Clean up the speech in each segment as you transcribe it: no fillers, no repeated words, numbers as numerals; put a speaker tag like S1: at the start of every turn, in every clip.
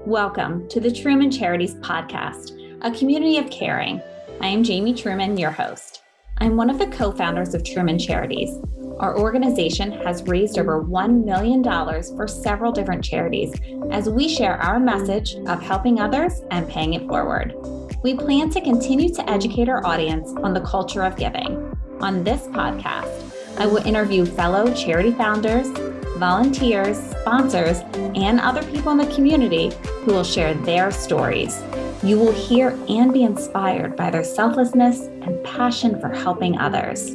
S1: Welcome to the Truman Charities podcast, a community of caring. I am Jamie Truman, your host. I'm one of the co-founders of Truman Charities. Our organization has raised over $1 million for several different charities as we share our message of helping others and paying it forward. We plan to continue to educate our audience on the culture of giving. On this podcast, I will interview fellow charity founders, volunteers, sponsors, and other people in the community who will share their stories. You will hear and be inspired by their selflessness and passion for helping others.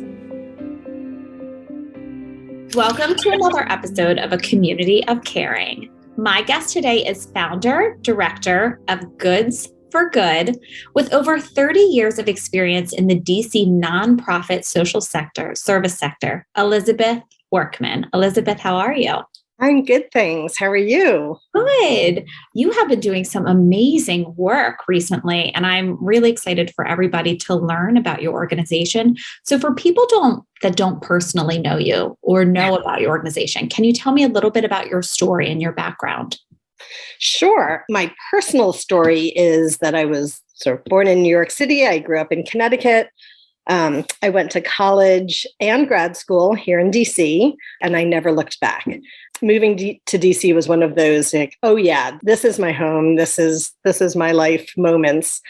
S1: Welcome to another episode of A Community of Caring. My guest today is founder, director of Goods for Good, with over 30 years of experience in the DC nonprofit social sector, service sector, Elizabeth Workman. Elizabeth, how are you?
S2: I'm good, thanks. How are you?
S1: Good. You have been doing some amazing work recently, and I'm really excited for everybody to learn about your organization. So for people that don't personally know you or know about your organization, can you tell me a little bit about your story and your background?
S2: Sure. My personal story is that I was sort of born in New York City. I grew up in Connecticut. I went to college and grad school here in DC, and I never looked back. Moving to DC was one of those like, oh yeah, this is my home. This is my life moments.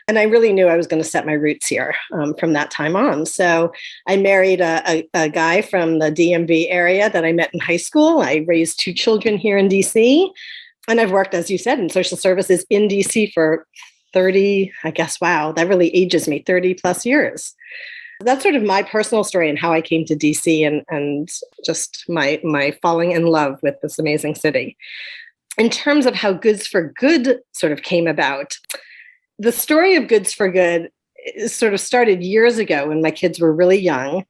S2: And I really knew I was going to set my roots here from that time on. So I married a guy from the DMV area that I met in high school. I raised 2 children here in DC. And I've worked, as you said, in social services in DC for 30, I guess, wow, that really ages me, 30 plus years. That's sort of my personal story and how I came to DC and just my falling in love with this amazing city. In terms of how Goods for Good sort of came about, the story of Goods for Good sort of started years ago when my kids were really young.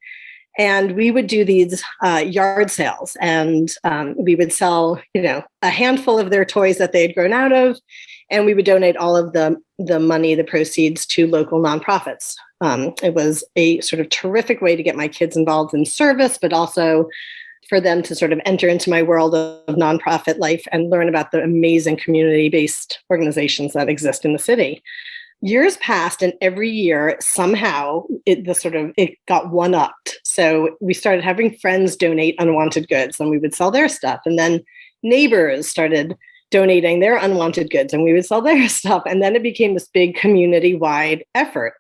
S2: And we would do these yard sales, and we would sell, a handful of their toys that they had grown out of, and we would donate all of the money, the proceeds, to local nonprofits. It was a sort of terrific way to get my kids involved in service, but also for them to sort of enter into my world of nonprofit life and learn about the amazing community-based organizations that exist in the city. Years passed, and every year somehow it got one-upped. So we started having friends donate unwanted goods, and we would sell their stuff. And then neighbors started donating their unwanted goods, and we would sell their stuff. And then it became this big community-wide effort.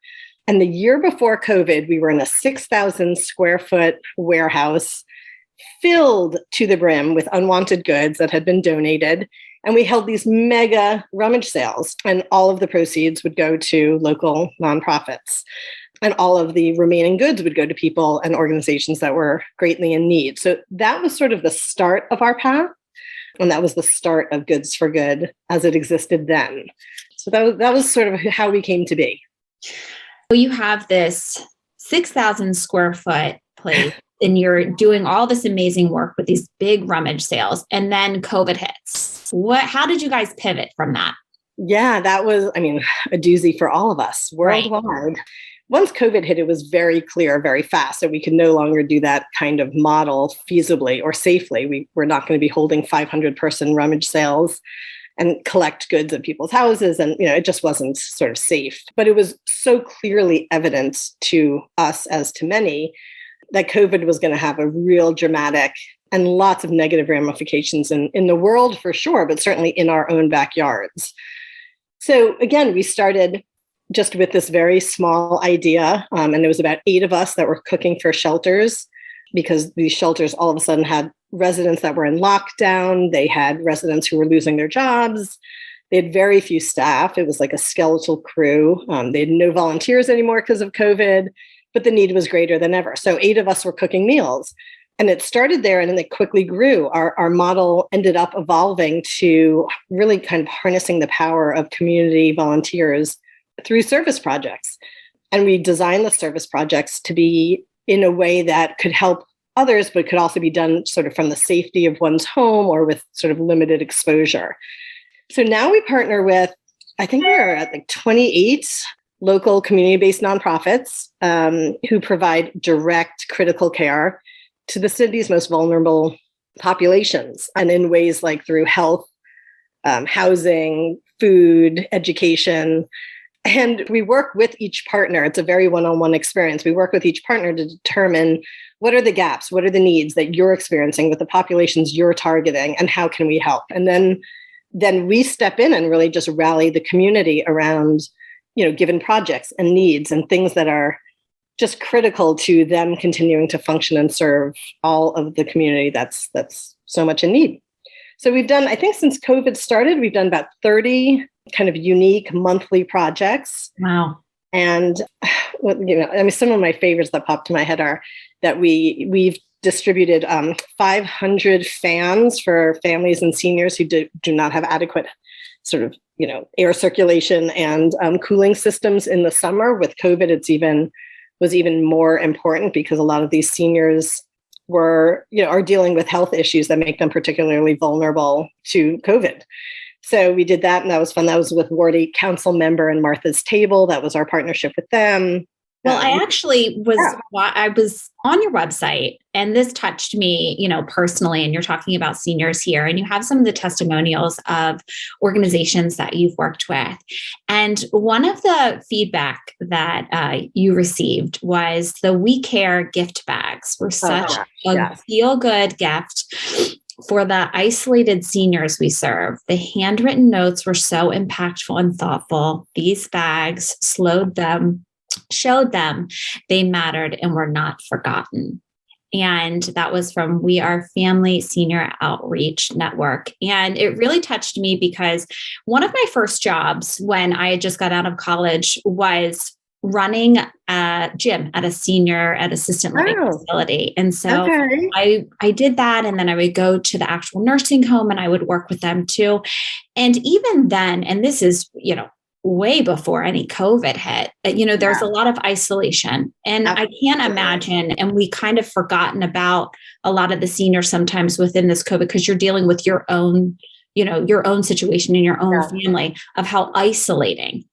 S2: And the year before COVID, we were in a 6,000 square foot warehouse filled to the brim with unwanted goods that had been donated. And we held these mega rummage sales, and all of the proceeds would go to local nonprofits. And all of the remaining goods would go to people and organizations that were greatly in need. So that was sort of the start of our path. And that was the start of Goods for Good as it existed then. So that was sort of how we came to be.
S1: You have this 6,000 square foot place, and you're doing all this amazing work with these big rummage sales. And then COVID hits. How did you guys pivot from that?
S2: Yeah, that was, a doozy for all of us worldwide. Right. Once COVID hit, it was very clear, very fast that we could no longer do that kind of model feasibly or safely. We were not going to be holding 500-person rummage sales and collect goods at people's houses. And, it just wasn't sort of safe. But it was so clearly evident to us, as to many, that COVID was going to have a real dramatic and lots of negative ramifications in the world for sure, but certainly in our own backyards. So again, we started just with this very small idea, and there was about 8 of us that were cooking for shelters, because these shelters all of a sudden had residents that were in lockdown. They had residents who were losing their jobs. They had very few staff. It was like a skeletal crew. They had no volunteers anymore because of COVID, but the need was greater than ever. So 8 of us were cooking meals. And it started there, and then it quickly grew. Our model ended up evolving to really kind of harnessing the power of community volunteers through service projects. And we designed the service projects to be in a way that could help others, but could also be done sort of from the safety of one's home or with sort of limited exposure. So now we partner with, I think we're at like 28 local community-based nonprofits who provide direct critical care to the city's most vulnerable populations, and in ways like through health, housing, food, education. And we work with each partner. It's a very one-on-one experience. We work with each partner to determine what are the gaps, what are the needs that you're experiencing with the populations you're targeting, and how can we help? And then we step in and really just rally the community around, given projects and needs and things that are just critical to them continuing to function and serve all of the community that's so much in need. So we've done, I think since COVID started, we've done about 30 kind of unique monthly projects.
S1: Wow.
S2: And, some of my favorites that pop to my head are that we've distributed 500 fans for families and seniors who do not have adequate sort of, air circulation and cooling systems in the summer. With COVID, was even more important because a lot of these seniors are dealing with health issues that make them particularly vulnerable to COVID. So we did that, and that was fun. That was with Ward 8 Council member and Martha's Table. That was our partnership with them.
S1: Well, I actually I was on your website, and this touched me, personally, and you're talking about seniors here, and you have some of the testimonials of organizations that you've worked with. And one of the feedback that you received was the We Care gift bags were such a feel-good gift for the isolated seniors we serve. The handwritten notes were so impactful and thoughtful. These bags showed them they mattered and were not forgotten. And that was from We Are Family Senior Outreach Network. And it really touched me because one of my first jobs when I had just got out of college was running a gym at an assistant living facility. And so I did that. And then I would go to the actual nursing home and I would work with them too. And even then, and this is, way before any COVID hit, there's a lot of isolation. And I can't imagine, and we kind of forgotten about a lot of the seniors sometimes within this COVID, because you're dealing with your own situation in your own family, of how isolating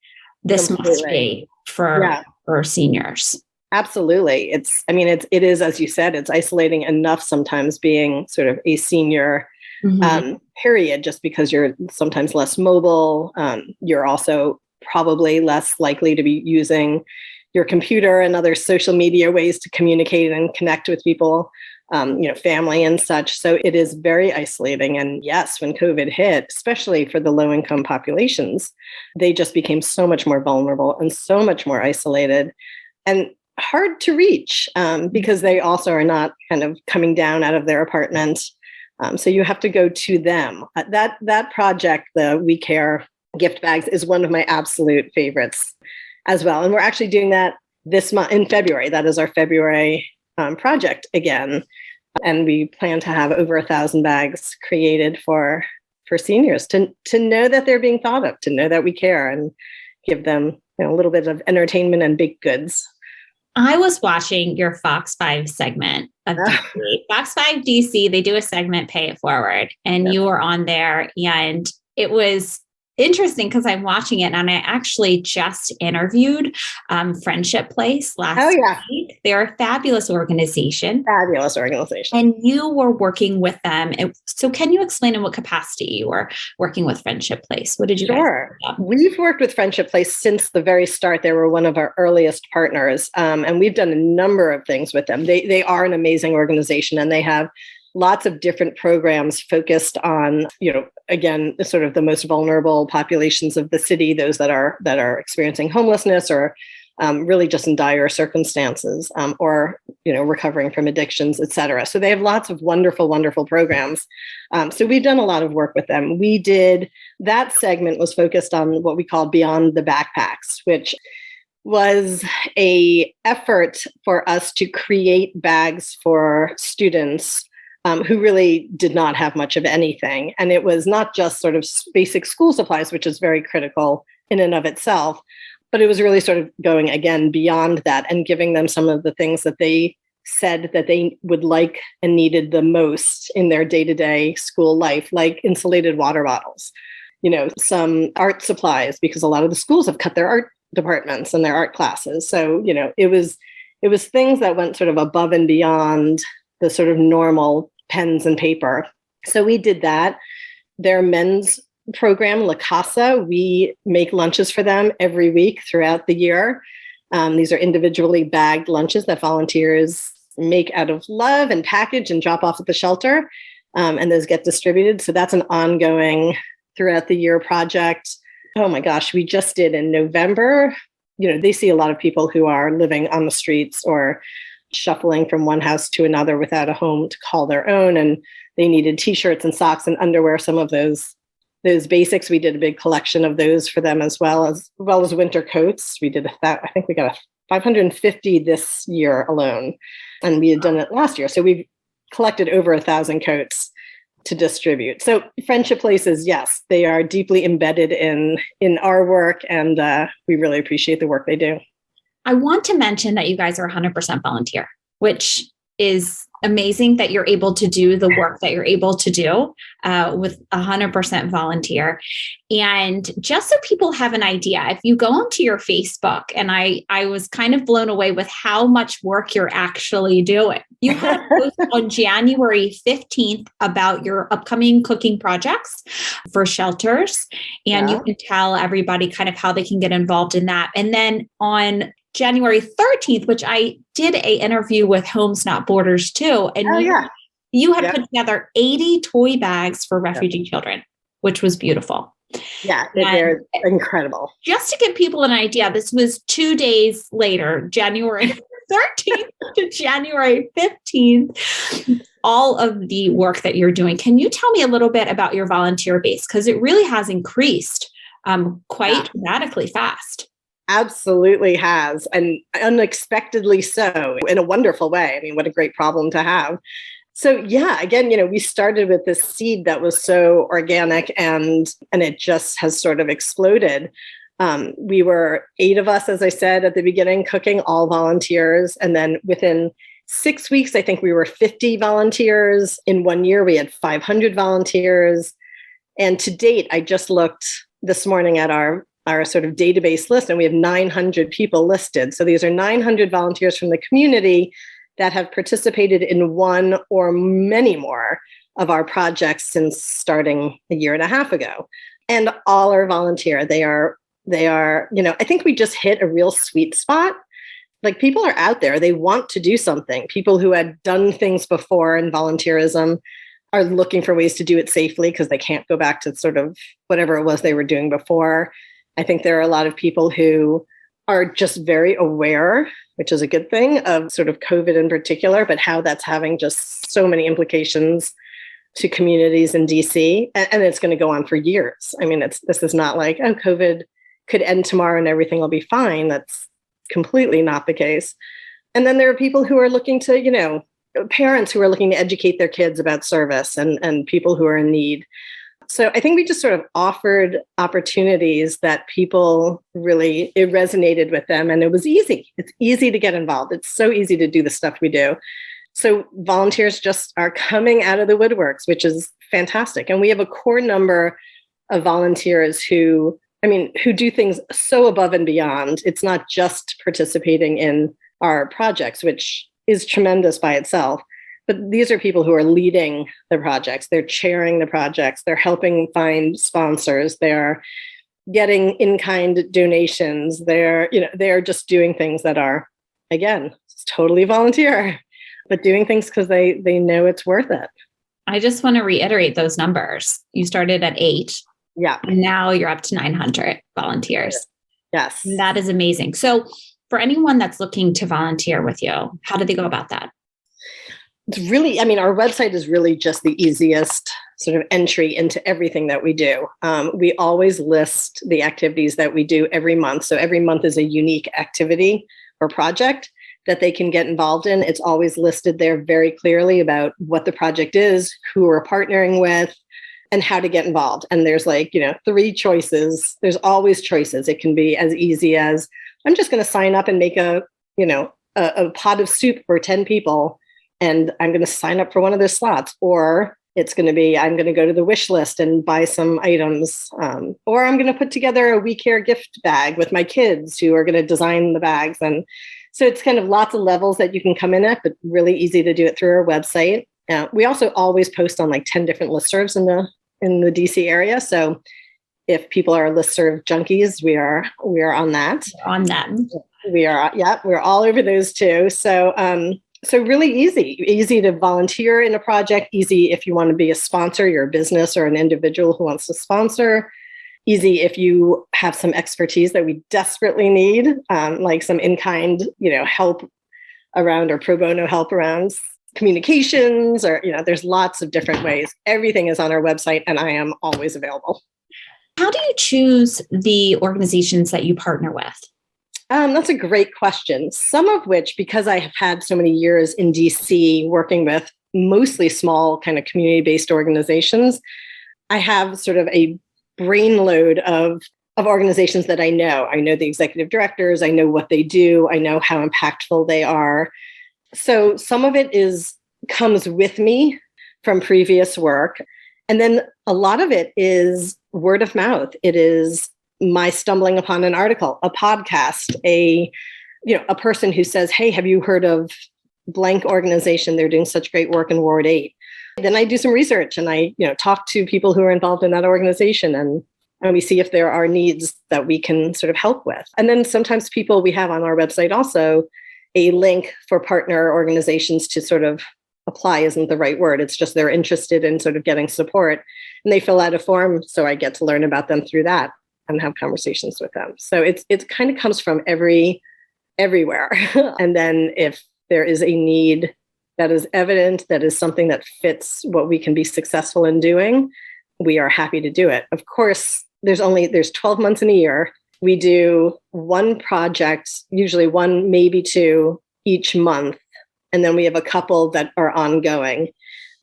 S1: this must be for seniors.
S2: Absolutely. It is, as you said, it's isolating enough sometimes being sort of a senior period, just because you're sometimes less mobile. You're also probably less likely to be using your computer and other social media ways to communicate and connect with people, family and such. So it is very isolating. And yes, when COVID hit, especially for the low-income populations, they just became so much more vulnerable and so much more isolated and hard to reach because they also are not kind of coming down out of their apartment. So you have to go to them. That project, the We Care gift bags, is one of my absolute favorites as well. And we're actually doing that this month in February. That is our February project again. And we plan to have over 1,000 bags created for seniors to know that they're being thought of, to know that we care, and give them a little bit of entertainment and baked goods.
S1: I was watching your Fox 5 segment of DC. Fox 5 DC, they do a segment, Pay It Forward, and you were on there, and it was interesting because I'm watching it, and I actually just interviewed Friendship Place last week. They're a fabulous organization. And you were working with them. So can you explain in what capacity you were working with Friendship Place? What did you guys do?
S2: We've worked with Friendship Place since the very start. They were one of our earliest partners, and we've done a number of things with them. They are an amazing organization, and they have lots of different programs focused on, again, sort of the most vulnerable populations of the city, those that are experiencing homelessness or really just in dire circumstances, or recovering from addictions, et cetera. So they have lots of wonderful, wonderful programs. So we've done a lot of work with them. That segment was focused on what we call Beyond the Backpacks, which was a effort for us to create bags for students who really did not have much of anything. And it was not just sort of basic school supplies, which is very critical in and of itself, but it was really sort of going, again, beyond that and giving them some of the things that they said that they would like and needed the most in their day-to-day school life, like insulated water bottles, some art supplies, because a lot of the schools have cut their art departments and their art classes. So, it was things that went sort of above and beyond the sort of normal pens and paper. So we did that. Their men's program, La Casa. We make lunches for them every week throughout the year. These are individually bagged lunches that volunteers make out of love and package and drop off at the shelter. And those get distributed. So that's an ongoing throughout the year project. Oh my gosh, we just did in November. They see a lot of people who are living on the streets or shuffling from one house to another without a home to call their own. And they needed t-shirts and socks and underwear, some of those basics. We did a big collection of those for them as well as winter coats. We did I think we got 550 this year alone. And we had done it last year. So we've collected over 1,000 coats to distribute. So Friendship Places, yes, they are deeply embedded in our work, and we really appreciate the work they do.
S1: I want to mention that you guys are 100% volunteer, which is amazing that you're able to do the work that you're able to do with 100% volunteer. And just so people have an idea, if you go onto your Facebook, and I was kind of blown away with how much work you're actually doing. You had a post on January 15th about your upcoming cooking projects for shelters. And you can tell everybody kind of how they can get involved in that. And then on January 13th, which I did an interview with Homes Not Borders too. And you had put together 80 toy bags for refugee children, which was beautiful.
S2: Yeah, they're incredible.
S1: Just to give people an idea, this was 2 days later, January 13th to January 15th, all of the work that you're doing. Can you tell me a little bit about your volunteer base? Because it really has increased quite radically fast.
S2: Absolutely has, and unexpectedly so, in a wonderful way. I mean, what a great problem to have. So again, we started with this seed that was so organic, and it just has sort of exploded. We were 8 of us, as I said at the beginning, cooking, all volunteers. And then within 6 weeks, I think we were 50 volunteers. In 1 year, we had 500 volunteers. And to date, I just looked this morning at our sort of database list, and we have 900 people listed. So these are 900 volunteers from the community that have participated in one or many more of our projects since starting a year and a half ago. And all are volunteer. They are, I think we just hit a real sweet spot. Like, people are out there, they want to do something. People who had done things before in volunteerism are looking for ways to do it safely because they can't go back to sort of whatever it was they were doing before. I think there are a lot of people who are just very aware, which is a good thing, of sort of COVID in particular, but how that's having just so many implications to communities in DC. And it's going to go on for years. I mean, this is not like, oh, COVID could end tomorrow and everything will be fine. That's completely not the case. And then there are people who are looking to, parents who are looking to educate their kids about service, and people who are in need. So I think we just sort of offered opportunities that people really, it resonated with them, and it was easy. It's easy to get involved. It's so easy to do the stuff we do. So volunteers just are coming out of the woodworks, which is fantastic. And we have a core number of volunteers who do things so above and beyond. It's not just participating in our projects, which is tremendous by itself. But these are people who are leading the projects. They're chairing the projects. They're helping find sponsors. They're getting in-kind donations. They're just doing things that are, again, totally volunteer, but doing things because they know it's worth it.
S1: I just want to reiterate those numbers. You started at 8.
S2: Yeah.
S1: And now you're up to 900 volunteers.
S2: Yes.
S1: And that is amazing. So for anyone that's looking to volunteer with you, how do they go about that?
S2: It's really, our website is really just the easiest sort of entry into everything that we do. We always list the activities that we do every month. So every month is a unique activity or project that they can get involved in. It's always listed there very clearly about what the project is, who we're partnering with, and how to get involved. And there's 3 choices. There's always choices. It can be as easy as, I'm just going to sign up and make a pot of soup for 10 people, and I'm going to sign up for one of those slots. Or it's going to be, I'm going to go to the wish list and buy some items. Or I'm going to put together a We Care gift bag with my kids who are going to design the bags. And so it's kind of lots of levels that you can come in at, but really easy to do it through our website. We also always post on 10 different listservs in the DC area. So if people are listserv junkies, we are on that.
S1: On them.
S2: We are, yeah, we're all over those too. So so really easy to volunteer in a project, easy if you want to be a sponsor, you're a business or an individual who wants to sponsor, easy if you have some expertise that we desperately need, like some in-kind, help around or pro bono help around communications, or, there's lots of different ways. Everything is on our website and I am always available.
S1: How do you choose the organizations that you partner with?
S2: That's a great question. Some of which, because I have had so many years in DC working with mostly small kind of community-based organizations, I have sort of a brain load of organizations that I know. I know the executive directors, I know what they do, I know how impactful they are. So some of it comes with me from previous work. And then a lot of it is word of mouth. It is my stumbling upon an article, a podcast, a person who says, hey, have you heard of blank organization? They're doing such great work in Ward 8. Then I do some research and I, talk to people who are involved in that organization, and we see if there are needs that we can sort of help with. And then sometimes we have on our website also a link for partner organizations to sort of apply isn't the right word. It's just they're interested in sort of getting support, and they fill out a form. So I get to learn about them through that and have conversations with them. So it kind of comes from everywhere. And then if there is a need that is evident, that is something that fits what we can be successful in doing, we are happy to do it. Of course, there's 12 months in a year. We do one project, usually one, maybe two each month. And then we have a couple that are ongoing,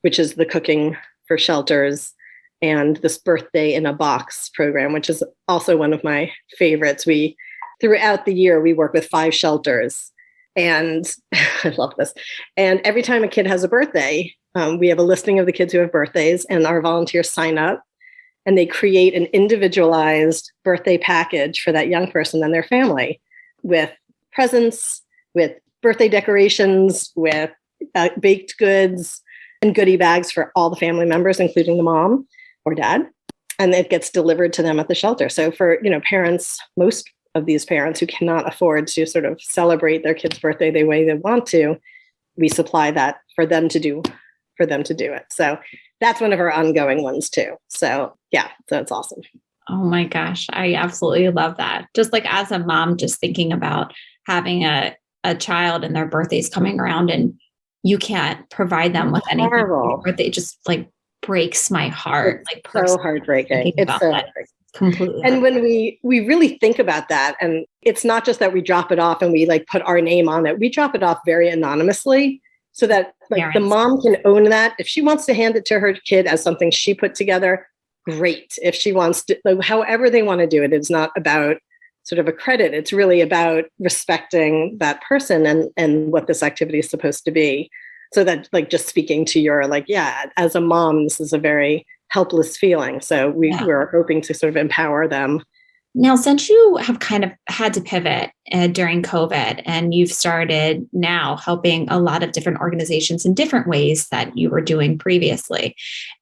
S2: which is the cooking for shelters and this birthday in a box program, which is also one of my favorites. Throughout the year, we work with 5 shelters, and I love this. And every time a kid has a birthday, we have a listing of the kids who have birthdays, and our volunteers sign up and they create an individualized birthday package for that young person and their family, with presents, with birthday decorations, with baked goods and goodie bags for all the family members, including the mom or dad. And it gets delivered to them at the shelter. So for, parents, most of these parents who cannot afford to sort of celebrate their kid's birthday the way they want to, we supply that for them to do it. So that's one of our ongoing ones too. So yeah, so it's awesome.
S1: Oh my gosh, I absolutely love that. Just like as a mom, just thinking about having a child and their birthday's coming around and you can't provide them with anything.
S2: Horrible.
S1: Birthday just like breaks my heart.
S2: It's so heartbreaking. It's so heartbreaking.
S1: Completely.
S2: And when we really think about that, and it's not just that we drop it off and we like put our name on it, we drop it off very anonymously so that like parents, the mom can own that. If she wants to hand it to her kid as something she put together, great. If she wants to, like, however they want to do it, it's not about sort of a credit. It's really about respecting that person and what this activity is supposed to be. So that, like, just speaking to your, like, yeah, as a mom, this is a very helpless feeling. So we're hoping to sort of empower them.
S1: Now, since you have kind of had to pivot during COVID and you've started now helping a lot of different organizations in different ways that you were doing previously,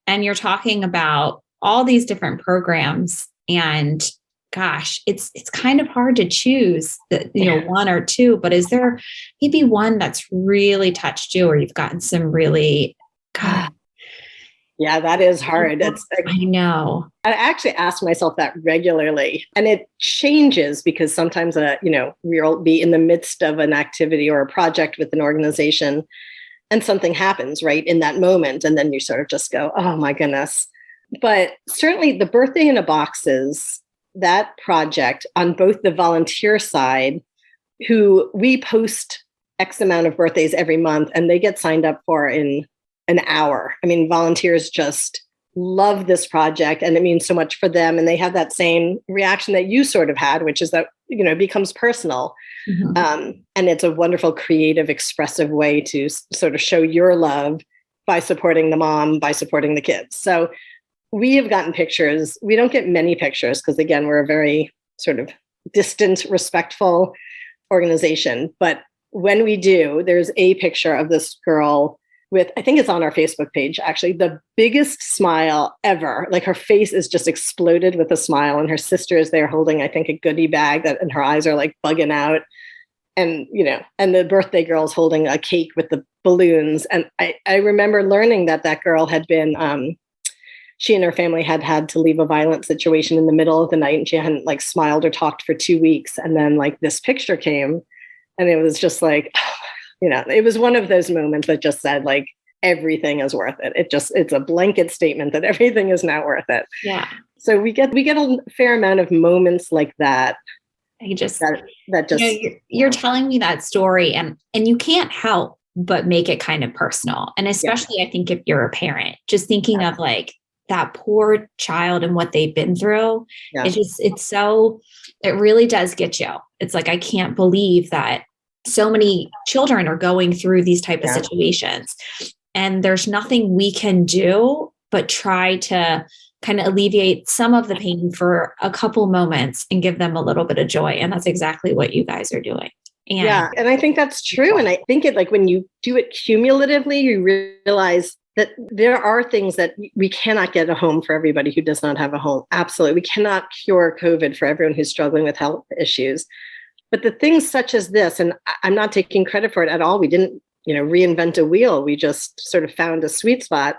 S1: and you're talking about all these different programs, and gosh, it's kind of hard to choose one or two, but is there maybe one that's really touched you or you've gotten some really, God.
S2: Yeah, that is hard.
S1: I know.
S2: I actually ask myself that regularly, and it changes because sometimes, we'll be in the midst of an activity or a project with an organization and something happens right in that moment. And then you sort of just go, oh my goodness. But certainly the birthday in a boxes, that project on both the volunteer side, who we post X amount of birthdays every month and they get signed up for in an hour. I mean, volunteers just love this project and it means so much for them. And they have that same reaction that you sort of had, which is that, it becomes personal. Mm-hmm. And it's a wonderful, creative, expressive way to sort of show your love by supporting the mom, by supporting the kids. So we have gotten pictures. We don't get many pictures because, again, we're a very sort of distant, respectful organization. But when we do, there's a picture of this girl with, I think it's on our Facebook page, actually, the biggest smile ever. Like her face is just exploded with a smile, and her sister is there holding, I think, a goodie bag and her eyes are like bugging out. And, and the birthday girl's holding a cake with the balloons. And I remember learning that girl had been, she and her family had to leave a violent situation in the middle of the night, and she hadn't like smiled or talked for 2 weeks. And then like this picture came, and it was just like, it was one of those moments that just said like, everything is worth it. It's a blanket statement that everything is now worth it.
S1: Yeah.
S2: So we get a fair amount of moments like that.
S1: You're telling me that story, and you can't help but make it kind of personal. And especially I think if you're a parent, just thinking of like that poor child and what they've been through, it really does get you. It's like, I can't believe that so many children are going through these type of situations, and there's nothing we can do but try to kind of alleviate some of the pain for a couple moments and give them a little bit of joy. And that's exactly what you guys are doing.
S2: And I think that's true. And I think it, like, when you do it cumulatively, you realize that there are things that we cannot get a home for everybody who does not have a home. Absolutely. We cannot cure COVID for everyone who's struggling with health issues. But the things such as this, and I'm not taking credit for it at all. We didn't, reinvent a wheel. We just sort of found a sweet spot.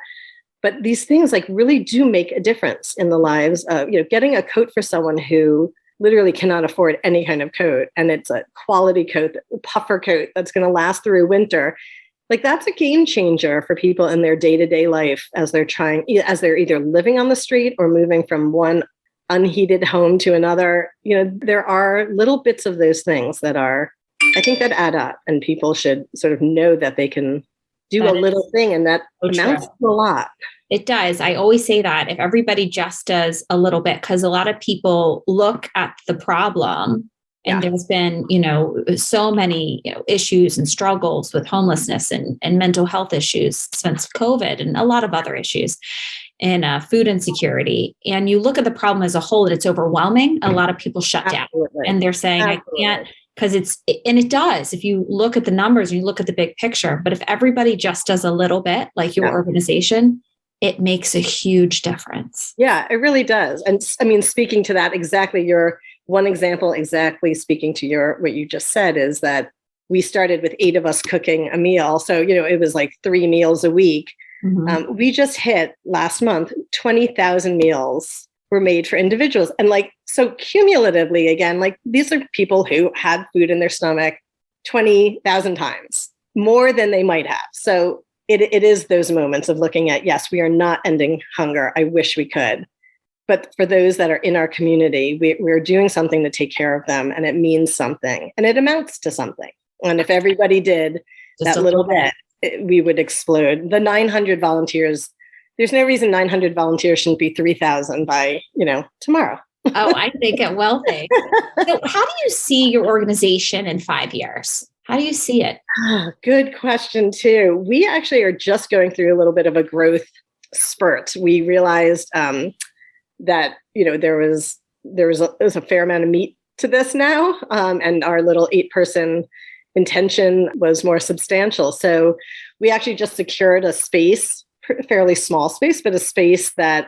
S2: But these things like really do make a difference in the lives of, getting a coat for someone who literally cannot afford any kind of coat. And it's a quality coat, a puffer coat that's going to last through winter. Like, that's a game changer for people in their day-to-day life as they're either living on the street or moving from one unheated home to another. There are little bits of those things that that add up, and people should sort of know that they can do a little thing, and that amounts to a lot.
S1: It does. I always say that if everybody just does a little bit, because a lot of people look at the problem, and there's been, so many issues and struggles with homelessness and mental health issues since COVID, and a lot of other issues, and food insecurity. And you look at the problem as a whole, and it's overwhelming. A lot of people shut down, and they're saying, I can't, because it does. If you look at the numbers, you look at the big picture, but if everybody just does a little bit, like your organization, it makes a huge difference. Yeah,
S2: it really does. And I mean, speaking to that, exactly, your one example, exactly speaking to what you just said, is that we started with 8 of us cooking a meal. So, it was like 3 meals a week. Mm-hmm. We just hit last month, 20,000 meals were made for individuals. And so cumulatively, again, these are people who had food in their stomach 20,000 times more than they might have. So it is those moments of looking at, yes, we are not ending hunger. I wish we could. But for those that are in our community, we're doing something to take care of them, and it means something, and it amounts to something. And if everybody did just that little bit, we would explode. The 900 volunteers, there's no reason 900 volunteers shouldn't be 3,000 by, tomorrow.
S1: Oh, I think it will be. So how do you see your organization in 5 years? How do you see it?
S2: Good question, too. We actually are just going through a little bit of a growth spurt. We realized that, there was a fair amount of meat to this now, and our little 8-person intention was more substantial. So we actually just secured a space, fairly small space, but a space that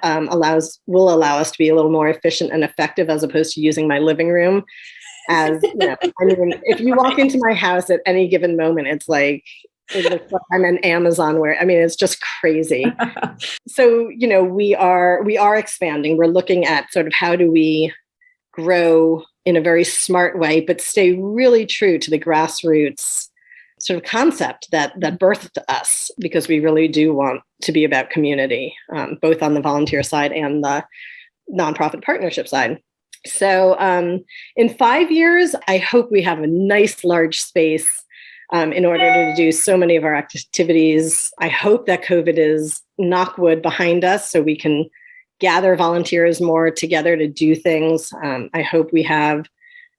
S2: will allow us to be a little more efficient and effective, as opposed to using my living room. As if you walk into my house at any given moment, it looks like I'm an Amazon it's just crazy. So, we are expanding. We're looking at sort of how do we grow in a very smart way, but stay really true to the grassroots sort of concept that birthed us, because we really do want to be about community, both on the volunteer side and the nonprofit partnership side. So in 5 years, I hope we have a nice large space in order to do so many of our activities. I hope that COVID is, knock wood, behind us, so we can gather volunteers more together to do things. I hope we have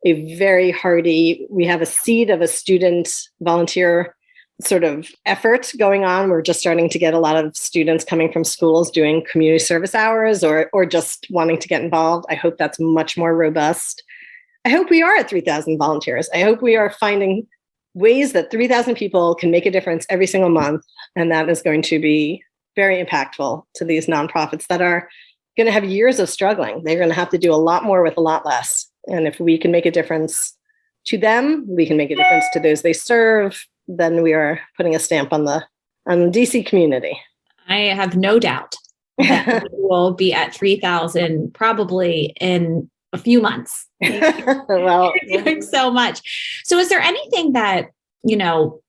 S2: we have a seed of a student volunteer sort of effort going on. We're just starting to get a lot of students coming from schools doing community service hours or just wanting to get involved. I hope that's much more robust. I hope we are at 3,000 volunteers. I hope we are finding ways that 3,000 people can make a difference every single month. And that is going to be very impactful to these nonprofits that are going to have years of struggling. They're going to have to do a lot more with a lot less. And if we can make a difference to them, we can make a difference to those they serve, then we are putting a stamp on the DC community.
S1: I have no doubt that we will be at 3,000 probably in a few months.
S2: Well,
S1: you're doing so much. So is there anything that,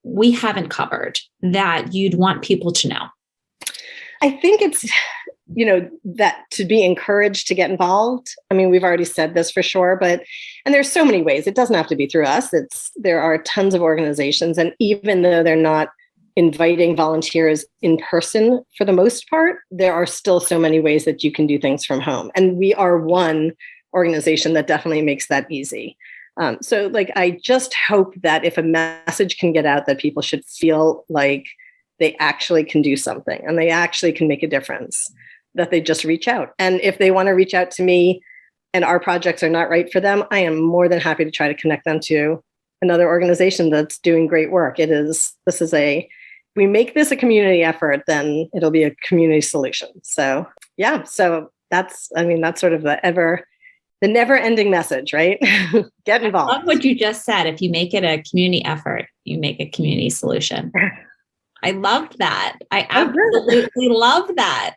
S1: we haven't covered that you'd want people to know?
S2: I think it's, that to be encouraged to get involved. I mean, we've already said this for sure, and there's so many ways. It doesn't have to be through us. There are tons of organizations. And even though they're not inviting volunteers in person for the most part, there are still so many ways that you can do things from home. And we are one organization that definitely makes that easy. So I just hope that if a message can get out, that people should feel like they actually can do something and they actually can make a difference, that they just reach out. And if they want to reach out to me and our projects are not right for them, I am more than happy to try to connect them to another organization that's doing great work. We make this a community effort, then it'll be a community solution. So yeah, that's sort of the never ending message, right? Get involved.
S1: I love what you just said. If you make it a community effort, you make a community solution. I loved that. I absolutely love that.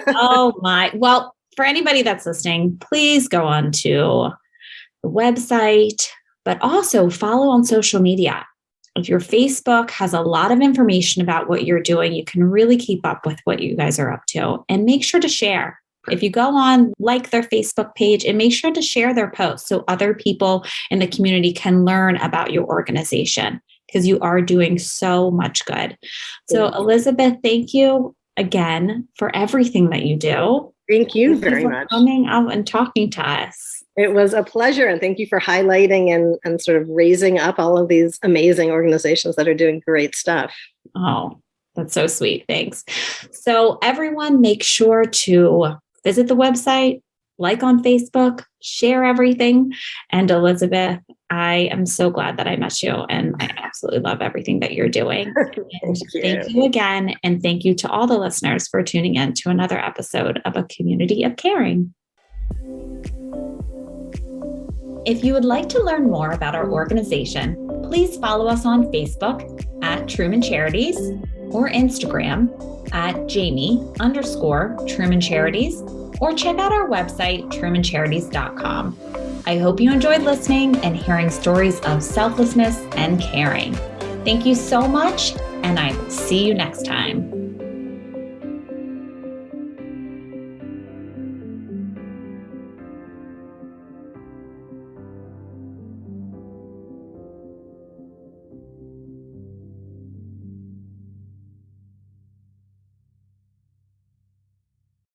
S1: Oh my. Well, for anybody that's listening, please go on to the website, but also follow on social media. If your Facebook has a lot of information about what you're doing, you can really keep up with what you guys are up to, and make sure to share. If you go on, like their Facebook page, and make sure to share their posts so other people in the community can learn about your organization, because you are doing so much good. So Elizabeth, thank you again for everything that you do.
S2: Thank you very much
S1: for coming out and talking to us.
S2: It was a pleasure. And thank you for highlighting and sort of raising up all of these amazing organizations that are doing great stuff.
S1: Oh, that's so sweet. Thanks. So everyone, make sure to visit the website, like on Facebook, share everything. And Elizabeth, I am so glad that I met you, and I absolutely love everything that you're doing. Thank you again. And thank you to all the listeners for tuning in to another episode of A Community of Caring. If you would like to learn more about our organization, please follow us on Facebook at Truman Charities or Instagram at Jamie_Truman Charities, or check out our website, trumancharities.com. I hope you enjoyed listening and hearing stories of selflessness and caring. Thank you so much, and I will see you next time.